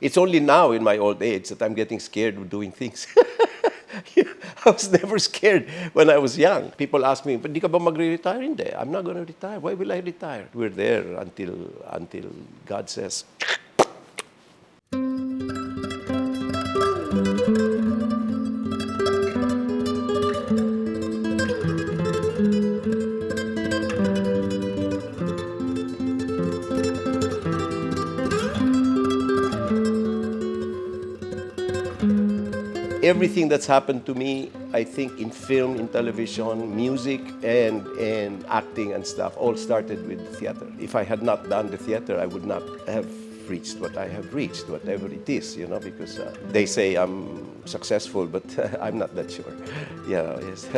It's only now in my old age that I'm getting scared of doing things. I was never scared when I was young. People ask me, "But di ka ba magre-retire?" Hindi, I'm not going to retire. Why will I retire? We're there until God says. Everything that's happened to me, I think in film, in television, music, and acting and stuff, all started with theater. If I had not done the theater, I would not have reached what I have reached, whatever it is, because they say I'm successful, but I'm not that sure. Yeah, yes.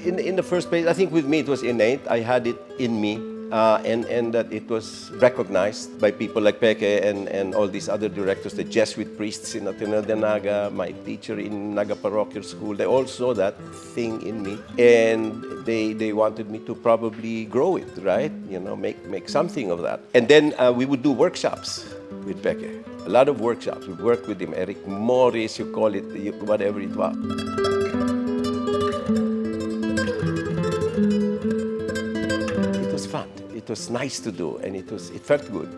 In the first place, I think with me it was innate. I had it in me. And that it was recognized by people like Peke and all these other directors, the Jesuit priests in Ateneo de Naga, my teacher in Naga Parochial School. They all saw that thing in me, and they wanted me to probably grow it, right? Make something of that. And then we would do workshops with Peke. A lot of workshops. We worked with him, Eric Morris, you call it, whatever it was. It was nice to do, and it felt good,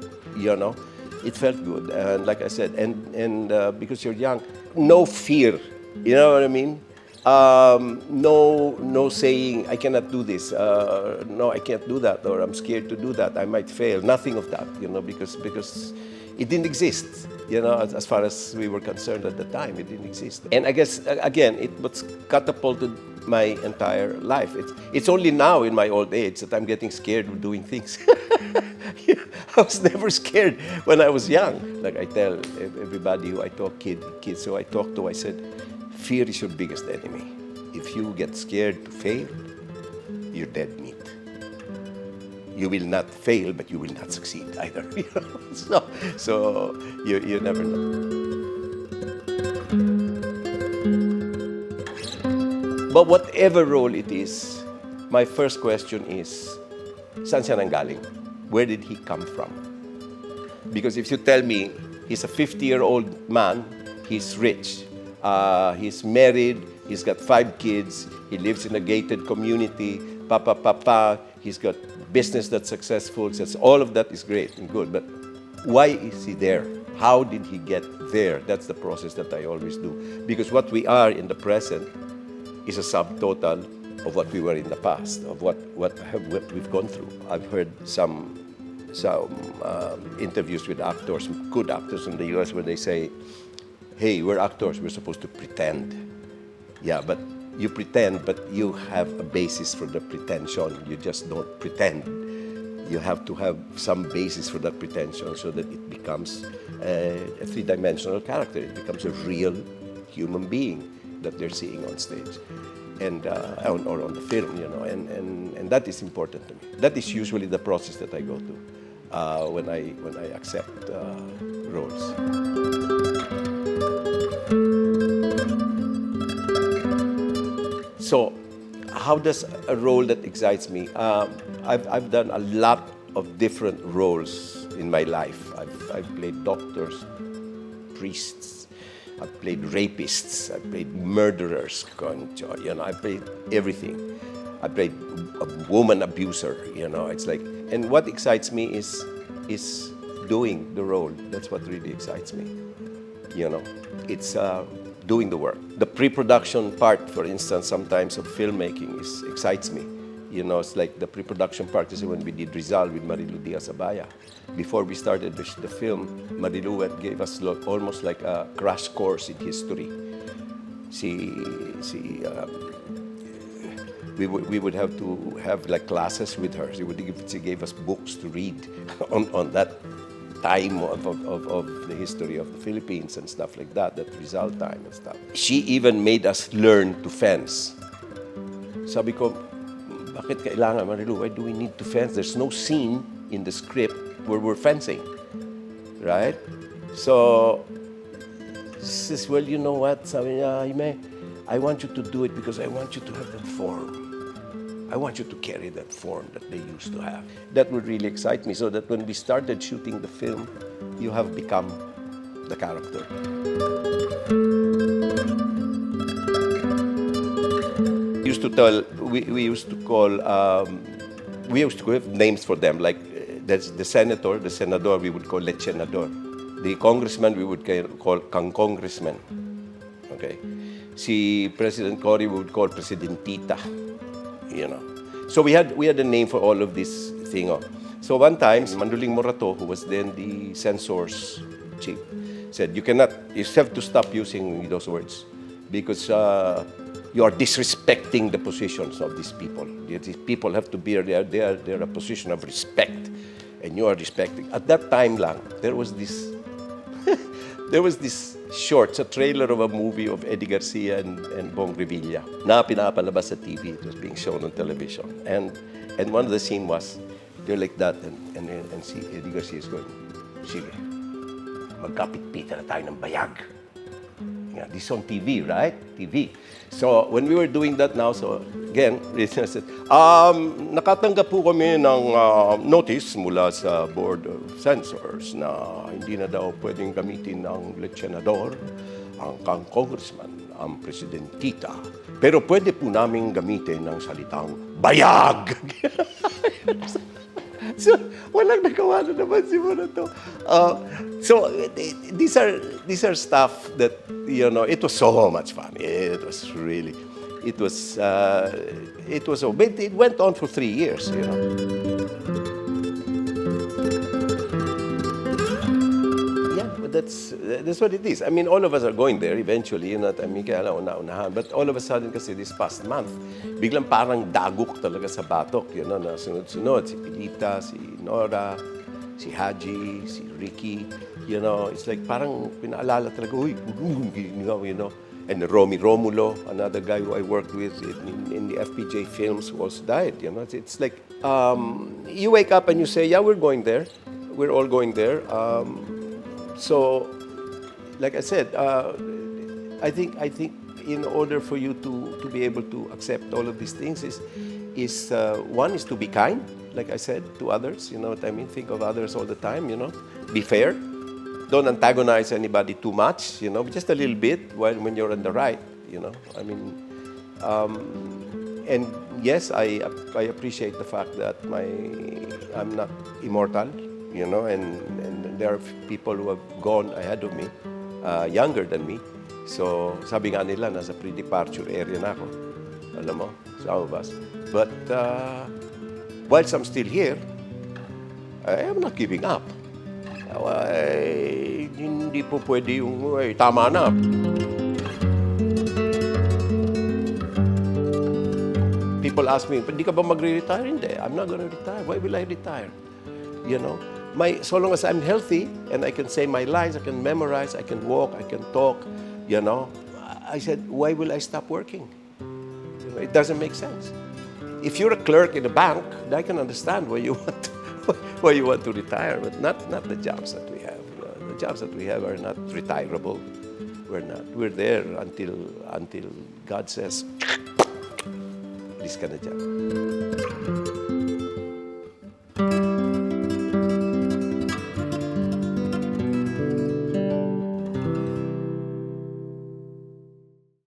It felt good, and like I said, and because you're young, no fear, you know what I mean? No saying I cannot do this, no, I can't do that, or I'm scared to do that, I might fail. Nothing of that, because it didn't exist. As far as we were concerned at the time, it didn't exist. And I guess, again, it was catapulted my entire life. It's only now in my old age that I'm getting scared of doing things. I was never scared when I was young. Like I tell everybody who I talk, kids who I talk to, I said, fear is your biggest enemy. If you get scared to fail, you're dead meat. You will not fail, but you will not succeed either. So you never know. But whatever role it is, my first question is, saan siya nanggaling? Where did he come from? Because if you tell me he's a 50-year-old man, he's rich, he's married, he's got 5 kids, he lives in a gated community, he's got business that's successful, says all of that is great and good, but why is he there? How did he get there? That's the process that I always do. Because what we are in the present is a subtotal of what we were in the past, of what we've gone through. I've heard some interviews with actors, good actors in the US, where they say, hey, we're actors, we're supposed to pretend. Yeah, but you pretend, but you have a basis for the pretension. You just don't pretend. You have to have some basis for that pretension so that it becomes a 3-dimensional character. It becomes a real human being that they're seeing on stage and or on the film, and that is important to me. That is usually the process that I go to when I accept roles. So, how does a role that excites me? I've done a lot of different roles in my life. I've played doctors, priests, I've played rapists, I've played murderers, I've played everything. I played a woman abuser, it's like, and what excites me is doing the role. That's what really excites me, It's doing the work. The pre-production part, for instance, sometimes of filmmaking excites me. It's like the pre-production part is when we did Rizal with Marilu Diaz-Abaya. Before we started the film, Marilu gave us almost like a crash course in history. We would have to have like classes with her. She gave us books to read on that time of the history of the Philippines and stuff like that Rizal time and stuff. She even made us learn to fence. Sabi ko, bakit kailangan, Marilu? Why do we need to fence? There's no scene in the script where we're fencing, right? So, she says, well, you know what? Sabi niya, Jaime, I want you to do it because I want you to have the form. I want you to carry that form that they used to have. That would really excite me, so that when we started shooting the film, you have become the character. We used to have names for them, like that's the senator, the senador, we would call lechenador. The congressman, we would call kang congressman. Okay. Si President Cory, we would call Presidentita. You know. So we had a name for all of this thing. Oh. So one time, Manduling Morato, who was then the censor's chief, said, you have to stop using those words because you are disrespecting the positions of these people. These people have to be, they're a position of respect, and you are respecting. At that time lang, there was this short, a trailer of a movie of Eddie Garcia and Bong Revilla na pinapalabas sa TV. It was being shown on television. And one of the scene was, they're like that, and see Eddie Garcia is going, sige, magkapit-pitan na tayo ng bayag. Yeah, this is on TV, right? TV. So when we were doing that now, so again, listener said, nakatanggap po kami ng notice mula sa Board of Censors na hindi na daw pwedeng gamitin ng lechenador, ang congressman, ang presidentita. Pero pwede po namin gamitin ng salitang bayag. So, walang nagawa na naman si Morato. So, these are stuff that, you know, it was so much fun. It was, but it went on for 3 years, you know. Yeah, but that's what it is. I mean, all of us are going there eventually, you know, I mean, kaya lang una-unahan. But all of a sudden kasi this past month, biglang parang dagok talaga sa batok, you know, na sunod-sunod. Si Pilita, si Nora, si Haji, si Ricky, you know, it's like parang pinaalala talaga, you know. And Romy Romulo, another guy who I worked with in the FPJ films, who also died, you know. It's like, you wake up and you say, yeah, we're going there. We're all going there. So, like I said, I think in order for you to be able to accept all of these things is one is to be kind, like I said, to others. You know what I mean? Think of others all the time. You know, be fair. Don't antagonize anybody too much. You know, just a little bit when you're on the right. You know, I mean, and yes, I appreciate the fact that I'm not immortal. You know, and there are people who have gone ahead of me, younger than me. So, sabi nga nila, nasa pre-departure area na ako. Alam mo, some of us. But whilst I'm still here, I am not giving up. Hindi po pwede yung, tama na. People ask me, hindi ka ba magre-retire? Hindi, I'm not gonna retire. Why will I retire? You know? So long as I'm healthy and I can say my lines, I can memorize, I can walk, I can talk, you know, I said, why will I stop working? You know, it doesn't make sense. If you're a clerk in a bank, I can understand why you want to retire, but not the jobs that we have. The jobs that we have are not retirable. We're not. We're there until God says, this kind of job.